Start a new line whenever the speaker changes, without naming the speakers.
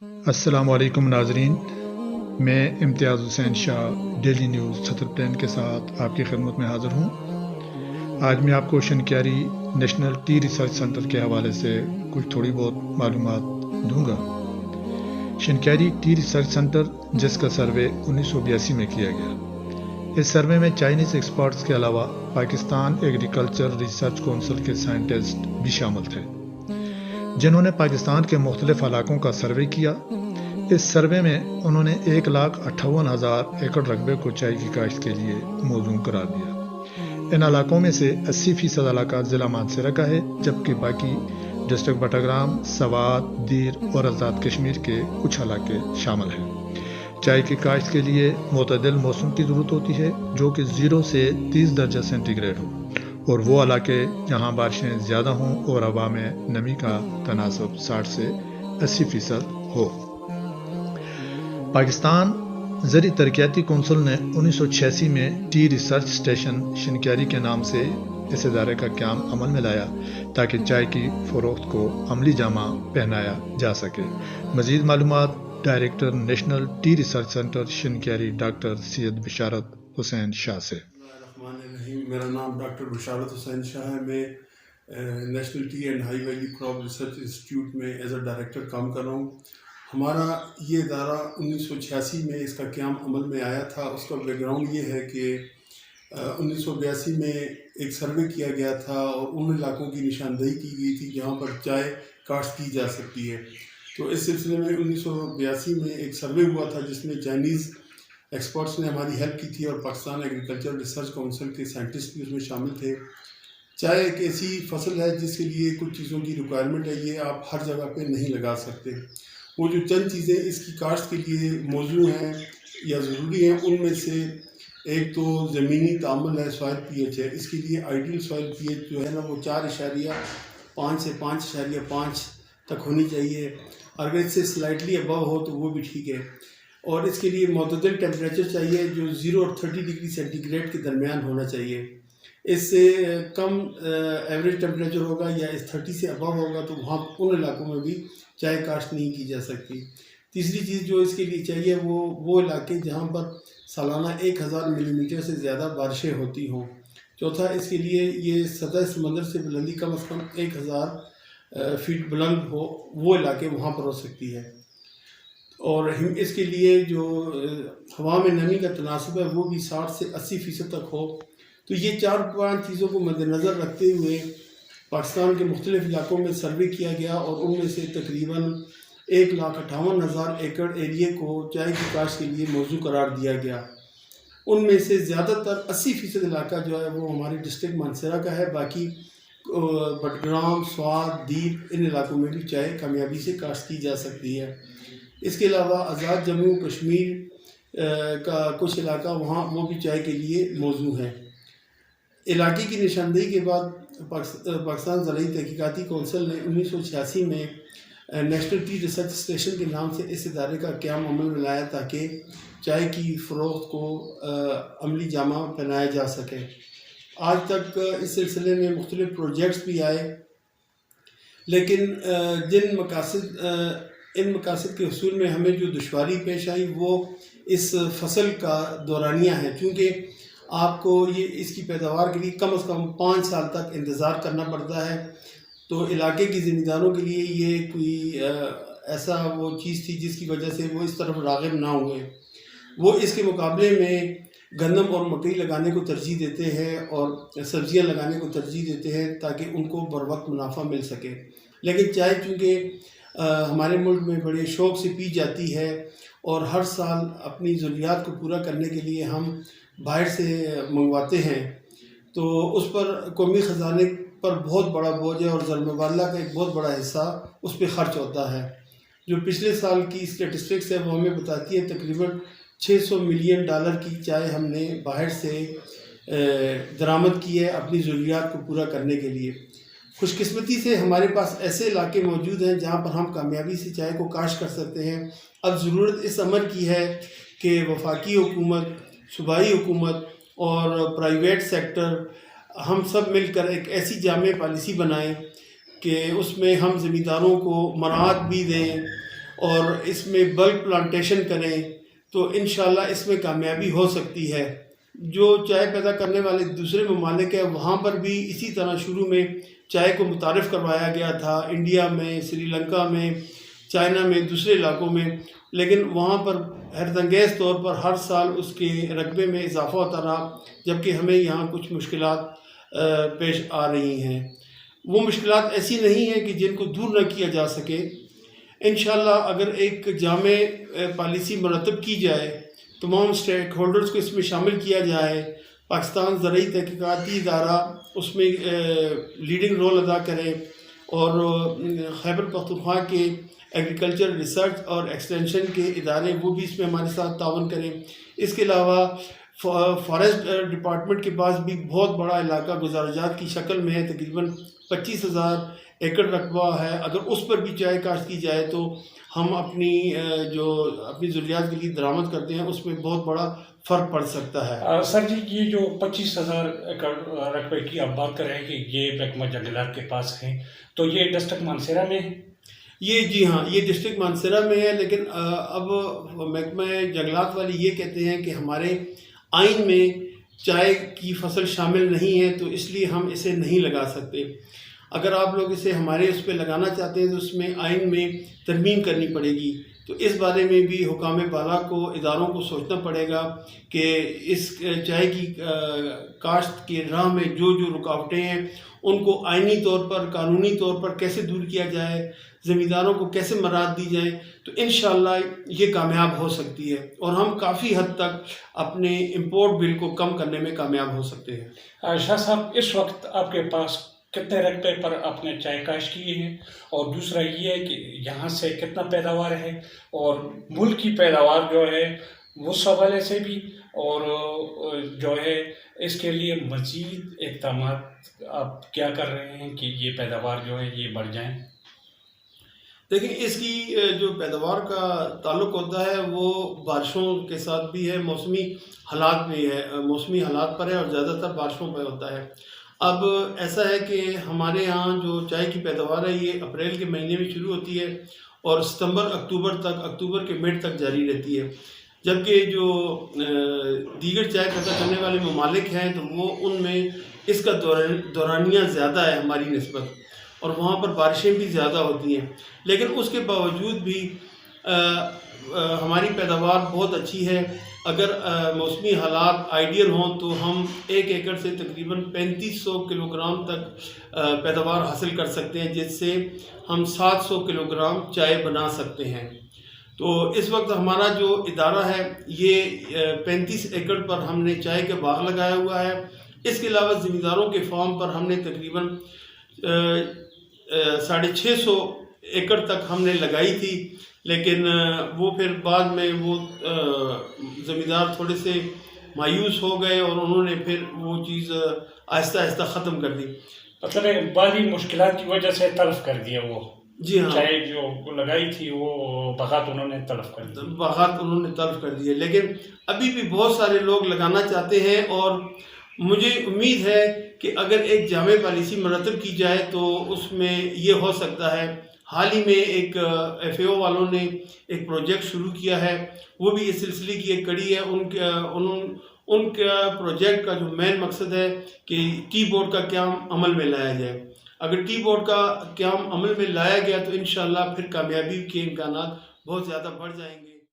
السلام علیکم ناظرین، میں امتیاز حسین شاہ ڈیلی نیوز چھتر پلین کے ساتھ آپ کی خدمت میں حاضر ہوں۔ آج میں آپ کو Shinkiari national Tea Research centre کے حوالے سے کچھ تھوڑی بہت معلومات دوں گا۔ شنکیاری ٹی ریسرچ سینٹر، جس کا سروے 1982 میں کیا گیا، اس سروے میں چائنیز ایکسپرٹس کے علاوہ پاکستان ایگریکلچر ریسرچ کونسل کے سائنٹسٹ بھی شامل تھے، جنہوں نے پاکستان کے مختلف علاقوں کا سروے کیا۔ اس سروے میں انہوں نے 1,58,000 ایکڑ رقبے کو چائے کی کاشت کے لیے موزوں قرار دیا۔ ان علاقوں میں سے 80% علاقہ ضلع مانسہرہ کا ہے، جبکہ باقی ڈسٹرکٹ بٹاگرام، سوات، دیر اور آزاد کشمیر کے کچھ علاقے شامل ہیں۔ چائے کی کاشت کے لیے معتدل موسم کی ضرورت ہوتی ہے، جو کہ 0 سے 30 درجہ سینٹی گریڈ ہو، اور وہ علاقے جہاں بارشیں زیادہ ہوں اور ہوا میں نمی کا تناسب 60 سے 80% ہو۔ پاکستان زرعی ترقیاتی کونسل نے 1986 میں ٹی ریسرچ اسٹیشن شنکیاری کے نام سے اس ادارے کا قیام عمل میں لایا، تاکہ چائے کی فروخت کو عملی جامہ پہنایا جا سکے۔ مزید معلومات director National Tea Research Centre Shinkiari doctor Syed Basharat Hussain شاہ سے۔
میرا نام ڈاکٹر بشارت حسین شاہ ہے۔ میں national T and high value crop research institute میں ایز اے ڈائریکٹر کام کر رہا ہوں۔ ہمارا یہ ادارہ 1986 میں اس کا قیام عمل میں آیا تھا۔ اس کا بیک گراؤنڈ یہ ہے کہ 1982 میں ایک سروے کیا گیا تھا اور ان علاقوں کی نشاندہی کی گئی تھی جہاں پر چائے کاشت کی جا سکتی ہے۔ تو اس سلسلے میں 1982 میں ایک سروے ہوا تھا جس میں چائنیز ایکسپرٹس نے ہماری ہیلپ کی تھی، اور پاکستان ایگریکلچر ریسرچ کونسل کے سائنٹسٹ بھی اس میں شامل تھے۔ چائے ایک ایسی فصل ہے جس کے لیے کچھ چیزوں کی ریکوائرمنٹ ہے، یہ آپ ہر جگہ پہ نہیں لگا سکتے۔ وہ جو چند چیزیں اس کی کاشت کے لیے موزوں ہیں یا ضروری ہیں، ان میں سے ایک تو زمینی تعامل ہے، سوائل پی ایچ ہے۔ اس کے لیے آئیڈیل سوائل پی ایچ جو ہے نا وہ 4.5 سے 5.5 تک ہونی چاہیے۔ اگر اس سے سلائٹلی ابو ہو تو وہ بھی ٹھیک ہے۔ اور اس کے لیے معتدل ٹیمپریچر چاہیے جو 0 اور 30 ڈگری سینٹی گریڈ کے درمیان ہونا چاہیے۔ اس سے کم ایوریج ٹیمپریچر ہوگا یا اس 30 سے ابو ہوگا تو وہاں ان علاقوں میں بھی چائے کاشت نہیں کی جا سکتی۔ تیسری چیز جو اس کے لیے چاہیے وہ علاقے جہاں پر سالانہ 1000 ملی میٹر سے زیادہ بارشیں ہوتی ہوں۔ چوتھا، اس کے لیے یہ سطح سمندر سے بلندی کم از کم 1000 فیٹ بلند ہو، وہ علاقے وہاں پر ہو سکتی ہے۔ اور اس کے لیے جو ہوا میں نمی کا تناسب ہے وہ بھی 60 سے 80% تک ہو۔ تو یہ 4-5 چیزوں کو مد نظر رکھتے ہوئے پاکستان کے مختلف علاقوں میں سروے کیا گیا، اور ان میں سے تقریباً 1,58,000 ایکڑ ایریے کو چائے کی کاشت کے لیے موزوں قرار دیا گیا۔ ان میں سے زیادہ تر 80% علاقہ جو ہے وہ ہمارے ڈسٹرکٹ مانسہرہ کا ہے، باقی بٹگرام، سوات، دیر، ان علاقوں میں بھی چائے کامیابی سے کاشت کی جا سکتی ہے۔ اس کے علاوہ آزاد جموں کشمیر کا کچھ علاقہ وہاں وہ بھی چائے کے لیے موزوں ہے۔ علاقے کی نشاندہی کے بعد پاکستان زرعی تحقیقاتی کونسل نے 1986 میں نیشنل ٹی ریسرچ اسٹیشن کے نام سے اس ادارے کا قیام عمل میں لایا، تاکہ چائے کی فروخت کو عملی جامہ پہنایا جا سکے۔ آج تک اس سلسلے میں مختلف پروجیکٹس بھی آئے، لیکن ان مقاصد کے حصول میں ہمیں جو دشواری پیش آئی وہ اس فصل کا دورانیہ ہے، کیونکہ آپ کو اس کی پیداوار کے لیے کم از کم 5 سال تک انتظار کرنا پڑتا ہے۔ تو علاقے کی زمینداروں کے لیے یہ کوئی ایسا وہ چیز تھی جس کی وجہ سے وہ اس طرف راغب نہ ہوئے۔ وہ اس کے مقابلے میں گندم اور مکئی لگانے کو ترجیح دیتے ہیں اور سبزیاں لگانے کو ترجیح دیتے ہیں، تاکہ ان کو بر وقت منافع مل سکے۔ لیکن چائے چونکہ ہمارے ملک میں بڑے شوق سے پی جاتی ہے، اور ہر سال اپنی ضروریات کو پورا کرنے کے لیے ہم باہر سے منگواتے ہیں، تو اس پر قومی خزانے پر بہت بڑا بوجھ ہے، اور ضرب والا کا ایک بہت بڑا حصہ اس پہ خرچ ہوتا ہے۔ جو پچھلے سال کی اسٹیٹسٹکس ہے وہ ہمیں بتاتی ہے تقریباً $600 ملین کی چائے ہم نے باہر سے درآمد کی ہے اپنی ضروریات کو پورا کرنے کے لیے۔ خوش قسمتی سے ہمارے پاس ایسے علاقے موجود ہیں جہاں پر ہم کامیابی سے چائے کو کاشت کر سکتے ہیں۔ اب ضرورت اس امر کی ہے کہ وفاقی حکومت، صوبائی حکومت اور پرائیویٹ سیکٹر ہم سب مل کر ایک ایسی جامع پالیسی بنائیں کہ اس میں ہم زمینداروں کو مراعات بھی دیں، اور اس میں بلک پلانٹیشن کریں تو انشاءاللہ اس میں کامیابی ہو سکتی ہے. جو چائے پیدا کرنے والے دوسرے ممالک ہیں وہاں پر بھی اسی طرح شروع میں چائے کو متعارف کروایا گیا تھا، انڈیا میں، سری لنکا میں، چائنا میں، دوسرے علاقوں میں، لیکن وہاں پر حیرت انگیز طور پر ہر سال اس کے رقبے میں اضافہ ہوتا رہا، جبکہ ہمیں یہاں کچھ مشکلات پیش آ رہی ہیں. وہ مشکلات ایسی نہیں ہیں کہ جن کو دور نہ کیا جا سکے. انشاءاللہ اگر ایک جامع پالیسی مرتب کی جائے، تمام سٹیک ہولڈرز کو اس میں شامل کیا جائے، پاکستان زرعی تحقیقاتی ادارہ اس میں لیڈنگ رول ادا کرے، اور خیبر پختونخوا کے ایگریکلچر ریسرچ اور ایکسٹینشن کے ادارے وہ بھی اس میں ہمارے ساتھ تعاون کریں. اس کے علاوہ فارسٹ ڈپارٹمنٹ کے پاس بھی بہت بڑا علاقہ گزارجات کی شکل میں ہے، تقریباً 25,000 ایکڑ رقبہ ہے. اگر اس پر بھی چائے کاشت کی جائے تو ہم اپنی ضروریات کے لیے درآمد کرتے ہیں، اس میں بہت بڑا فرق پڑ سکتا ہے.
سر جی، یہ جو 25,000 ایکڑ رقبے کی آپ بات کر رہے ہیں کہ یہ محکمہ جنگلات کے پاس ہیں، تو یہ ڈسٹرکٹ مانسیرہ میں ہے؟
یہ جی ہاں، یہ ڈسٹرکٹ مانسیرہ میں ہے، لیکن اب محکمہ جنگلات والے یہ کہتے ہیں کہ ہمارے آئین میں چائے کی فصل شامل نہیں ہے، تو اس لیے ہم اسے نہیں لگا سکتے. اگر آپ لوگ اسے ہمارے اس پہ لگانا چاہتے ہیں تو اس میں آئین میں ترمیم کرنی پڑے گی. تو اس بارے میں بھی حکام بالا کو، اداروں کو سوچنا پڑے گا کہ اس چائے کی کاشت کے راہ میں جو رکاوٹیں ہیں ان کو آئینی طور پر، قانونی طور پر کیسے دور کیا جائے، زمینداروں کو کیسے مراعات دی جائیں، تو انشاءاللہ یہ کامیاب ہو سکتی ہے، اور ہم کافی حد تک اپنے امپورٹ بل کو کم کرنے میں کامیاب ہو سکتے ہیں.
شاہ صاحب، اس وقت آپ کے پاس کتنے رقبے پر آپ نے چائے کاشت کی ہے، اور دوسرا یہ ہے کہ یہاں سے کتنا پیداوار ہے، اور ملک کی پیداوار جو ہے اس حوالے سے بھی، اور جو ہے اس کے لیے مزید اقدامات آپ کیا کر رہے ہیں کہ یہ پیداوار جو ہے یہ بڑھ جائیں؟
دیکھیں، اس کی جو پیداوار کا تعلق ہوتا ہے وہ بارشوں کے ساتھ بھی ہے، موسمی حالات بھی ہے، موسمی حالات پر ہے، اور زیادہ تر بارشوں پہ ہوتا ہے. اب ایسا ہے کہ ہمارے ہاں جو چائے کی پیداوار ہے یہ اپریل کے مہینے میں شروع ہوتی ہے اور ستمبر اکتوبر کے مڈ تک جاری رہتی ہے. جبکہ جو دیگر چائے پیدا کرنے والے ممالک ہیں تو وہ ان میں اس کا دورانیہ زیادہ ہے ہماری نسبت، اور وہاں پر بارشیں بھی زیادہ ہوتی ہیں. لیکن اس کے باوجود بھی ہماری پیداوار بہت اچھی ہے. اگر موسمی حالات آئیڈیل ہوں تو ہم 1 ایکڑ سے تقریباً 3500 کلو گرام تک پیداوار حاصل کر سکتے ہیں، جس سے ہم 700 کلو گرام چائے بنا سکتے ہیں. تو اس وقت ہمارا جو ادارہ ہے یہ 35 ایکڑ پر ہم نے چائے کا باغ لگایا ہوا ہے. اس کے علاوہ زمینداروں کے فارم پر ہم نے تقریباً 650 ایکڑ تک ہم نے لگائی تھی، لیکن وہ پھر بعد میں وہ زمیندار تھوڑے سے مایوس ہو گئے اور انہوں نے پھر وہ چیز آہستہ آہستہ ختم کر دی.
مطلب مالی مشکلات کی وجہ سے تلف کر دیا وہ؟
جی ہاں،
چائے جو لگائی تھی وہ باغات انہوں نے
تلف کر دیے. لیکن ابھی بھی بہت سارے لوگ لگانا چاہتے ہیں، اور مجھے امید ہے کہ اگر ایک جامع پالیسی مرتب کی جائے تو اس میں یہ ہو سکتا ہے. حال ہی میں ایک FAO والوں نے ایک پروجیکٹ شروع کیا ہے، وہ بھی اس سلسلے کی ایک کڑی ہے. ان کا پروجیکٹ کا جو مین مقصد ہے کہ ٹی بورڈ کا قیام عمل میں لایا جائے. اگر ٹی بورڈ کا قیام عمل میں لایا گیا تو انشاءاللہ پھر کامیابی کے امکانات بہت زیادہ بڑھ جائیں گے.